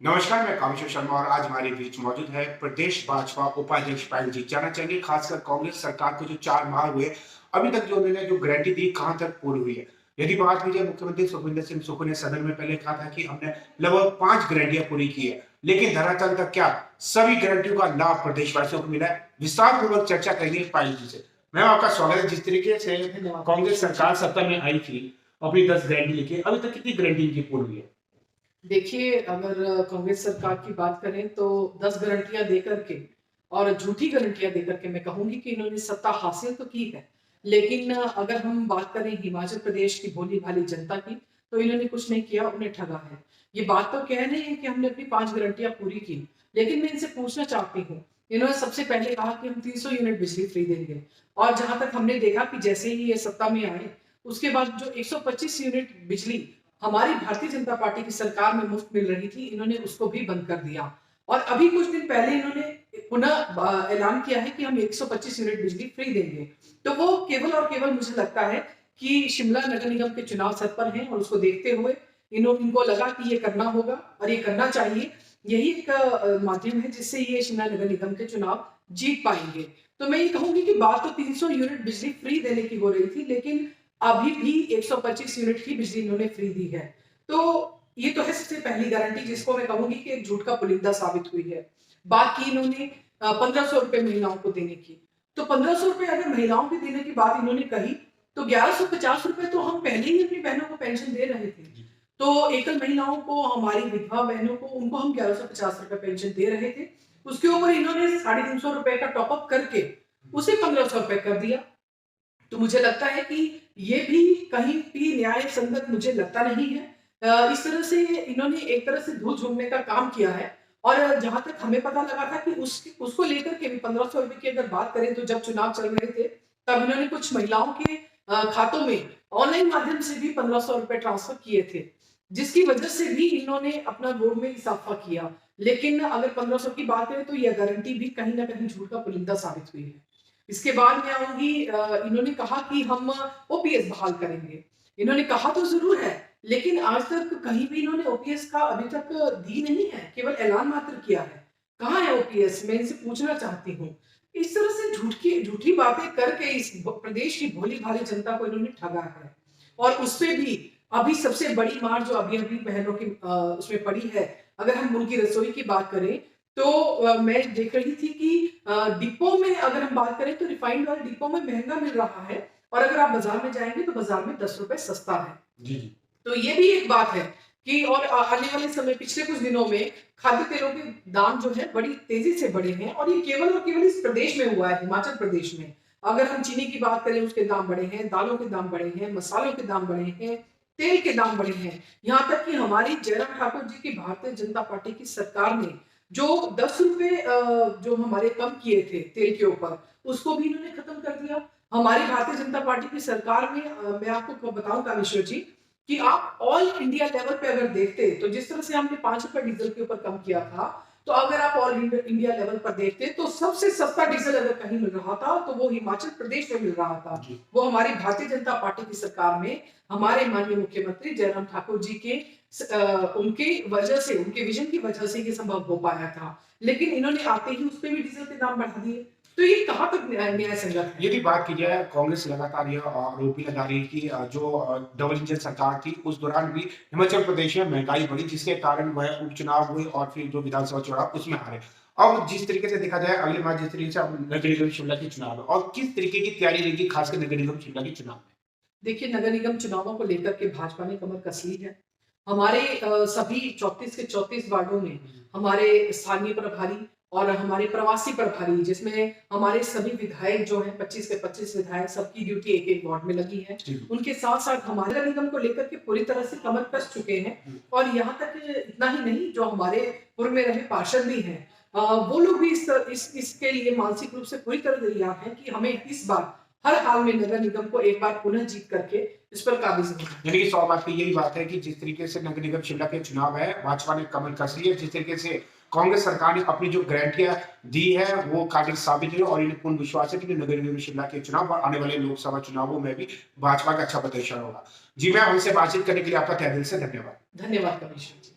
नमस्कार, मैं कामेश्वर शर्मा और आज हमारे बीच मौजूद है प्रदेश भाजपा उपाध्यक्ष पायल जी। जानना चाहेंगे खासकर कांग्रेस सरकार को जो 4 माह हुए, अभी तक जो उन्होंने जो गारंटी दी कहां तक पूरी हुई है। यदि बात की जाए, मुख्यमंत्री सुखविंदर सिंह सुक्खू ने सदन में पहले कहा था कि हमने लगभग 5 गारंटियां पूरी की है, लेकिन धरातल तक क्या सभी गारंटियों का लाभ प्रदेशवासियों को मिला है? विस्तार पूर्वक चर्चा करेंगे पायल जी से। मैम, आपका स्वागत है। जिस तरीके से कांग्रेस सरकार सत्ता में आई थी, अपनी 10 गारंटी लिखी, अभी तक कितनी गारंटी इनकी पूरी हुई है? देखिए, अगर कांग्रेस सरकार की बात करें तो 10 गारंटियां देकर के और झूठी गारंटियां देकर के मैं कहूंगी कि इन्होंने सत्ता हासिल तो की है। लेकिन अगर हम बात करें हिमाचल प्रदेश की भोली भाली जनता की, तो इन्होंने कुछ नहीं किया, उन्हें ठगा है। ये बात तो कह नहीं है कि हमने अपनी 5 गारंटियां पूरी की, लेकिन मैं इनसे पूछना चाहती हूँ। इन्होंने सबसे पहले कहा कि हम 300 यूनिट बिजली फ्री देंगे, और जहां तक हमने देखा कि जैसे ही ये सत्ता में आए, उसके बाद जो 125 यूनिट बिजली हमारी भारतीय जनता पार्टी की सरकार में मुफ्त मिल रही थी, इन्होंने उसको भी बंद कर दिया। और अभी कुछ दिन पहले इन्होंने पुनः ऐलान किया है कि हम 125 यूनिट बिजली फ्री देंगे। तो वो केवल और केवल मुझे लगता है कि शिमला नगर निगम के चुनाव सर पर हैं, और उसको देखते हुए इनको लगा कि ये करना होगा और ये करना चाहिए। यही एक माध्यम है जिससे ये शिमला नगर निगम के चुनाव जीत पाएंगे। तो मैं ये कहूंगी कि बात तो 300 यूनिट बिजली फ्री देने की हो रही थी, लेकिन अभी भी 125 यूनिट की बिजली इन्होंने फ्री दी है। तो ये तो है सबसे पहली गारंटी, जिसको मैं कहूंगी कि एक झूठ का पुलिंदा साबित हुई है। बात की इन्होंने 1500 रुपए महिलाओं को देने की। तो 1500 रुपए अगर महिलाओं को देने की बात इन्होंने कही, तो 1150 रुपए तो हम पहले ही अपनी बहनों को पेंशन दे रहे थे। तो एकल महिलाओं को, हमारी विधवा बहनों को, उनको हम 1150 रुपए पेंशन दे रहे थे। उसके ऊपर इन्होंने 350 रुपए का टॉपअप करके उसे 1500 रुपए कर दिया। तो मुझे लगता है कि ये भी कहीं भी न्याय संगत मुझे लगता नहीं है। इस तरह से इन्होंने एक तरह से धूल झोंकने का काम किया है। और जहां तक हमें पता लगा था कि उसको लेकर के भी 1500 रुपए की अगर बात करें, तो जब चुनाव चल रहे थे, तब इन्होंने कुछ महिलाओं के खातों में ऑनलाइन माध्यम से भी 1500 रुपए ट्रांसफर किए थे, जिसकी वजह से भी इन्होंने अपना वोट में इजाफा किया। लेकिन अगर 1500 की बात करें, तो यह गारंटी भी कहीं ना कहीं झूठ का पुलिंदा साबित हुई है। इसके बाद मैं आऊंगी, इन्होंने कहा कि हम ओपीएस बहाल करेंगे। इन्होंने कहा तो जरूर है, लेकिन आज तक कहीं भी इन्होंने ओपीएस का अभी तक दी नहीं है, केवल ऐलान मात्र किया है। कहाँ है ओपीएस, मैं इनसे पूछना चाहती हूँ। इस तरह से झूठी बातें करके इस प्रदेश की भोली भाली जनता को इन्होंने ठगा है। और उसपे भी अभी सबसे बड़ी मार जो अभी अभी बहनों की उसमें पड़ी है, अगर हम उनकी रसोई की बात करें, तो मैं देख रही थी कि डिपो में अगर हम बात करें, तो रिफाइंड ऑयल डिपो में महंगा मिल रहा है, और अगर आप बाजार में जाएंगे तो बाजार में 10 रुपए सस्ता है। जी, जी। तो ये भी एक बात है कि और आने वाले समय, पिछले कुछ दिनों में खाद्य तेलों के दाम जो है बड़ी तेजी से बढ़े हैं, और ये केवल और केवल इस प्रदेश में हुआ है, हिमाचल प्रदेश में। अगर हम चीनी की बात करें, उसके दाम बढ़े हैं, दालों के दाम बढ़े हैं, मसालों के दाम बढ़े हैं, तेल के दाम बढ़े हैं। यहाँ तक कि हमारी जयराम ठाकुर जी की भारतीय जनता पार्टी की सरकार ने जो 10 रुपए जो हमारे कम किए थे तेल के ऊपर, उसको भी इन्होंने खत्म कर दिया। हमारी भारतीय जनता पार्टी की सरकार में मैं आपको बताऊं कामेश्वर जी, कि आप ऑल इंडिया लेवल पे अगर देखते, तो जिस तरह से हमने 5 रुपए डीजल के ऊपर कम किया था, तो अगर आप ऑल इंडिया लेवल पर देखते, तो सबसे सस्ता डीजल अगर कहीं मिल रहा था, तो वो हिमाचल प्रदेश में मिल रहा था। वो हमारी भारतीय जनता पार्टी की सरकार में हमारे माननीय मुख्यमंत्री जयराम ठाकुर जी के उनके वजह से, उनके विजन की वजह से ये संभव हो पाया था। लेकिन इन्होंने आते ही उस पे भी डीजल के दाम बढ़ा दिए। तो ये कहां तक न्याय संगत है? यदि बात की जाए, कांग्रेस लगातार यह आरोप भी लगा रही है कि जो डबल इंजन सरकार थी, उस दौरान भी हिमाचल प्रदेश में महंगाई बढ़ी, जिसके कारण वह उपचुनाव हुए और फिर जो विधानसभा चुनाव उसमें हारे। अब जिस तरीके से देखा जाए, अगले माह जिस तरीके से अब नगर निगम शिमला के चुनाव है, और किस तरीके की तैयारी रहेगी खासकर नगर निगम शिमला के चुनाव में? देखिए, नगर निगम चुनावों को लेकर के भाजपा ने कमर कस ली है। हमारे सभी 34 के 34 वार्डों में हमारे स्थानीय प्रभारी और हमारे प्रवासी प्रभारी, जिसमें हमारे सभी विधायक जो हैं, 25 के 25 विधायक, सबकी ड्यूटी एक-एक वार्ड में लगी है। उनके साथ-साथ हमारे नगर निगम को लेकर के पूरी तरह से कमर कस चुके हैं। और यहाँ तक इतना ही नहीं, जो हमारे पूर्व में रहे पार्षद भी हैं, वो लोग भी इसके लिए मानसिक रूप से पूरी तरह तैयार हैं कि हमें इस बार हर हाल में नगर निगम को एक बार पुनः जीत करके इस पर काबिज होना है। यानी कि स्वाभाविक की यही बात है कि जिस तरीके से नगर निगम शिमला के चुनाव है, भाजपा ने कमर कस ली है। जिस तरीके से कांग्रेस सरकार ने अपनी जो गारंटियां दी है, वो काबिल साबित है, और इन्हें पूर्ण विश्वास है कि नगर निगम शिमला के चुनाव और आने वाले लोकसभा चुनावों में भी भाजपा का अच्छा प्रदर्शन होगा। जी मैम, हमसे बातचीत करने के लिए आपका तहे दिल से धन्यवाद। धन्यवाद कमिश्नर।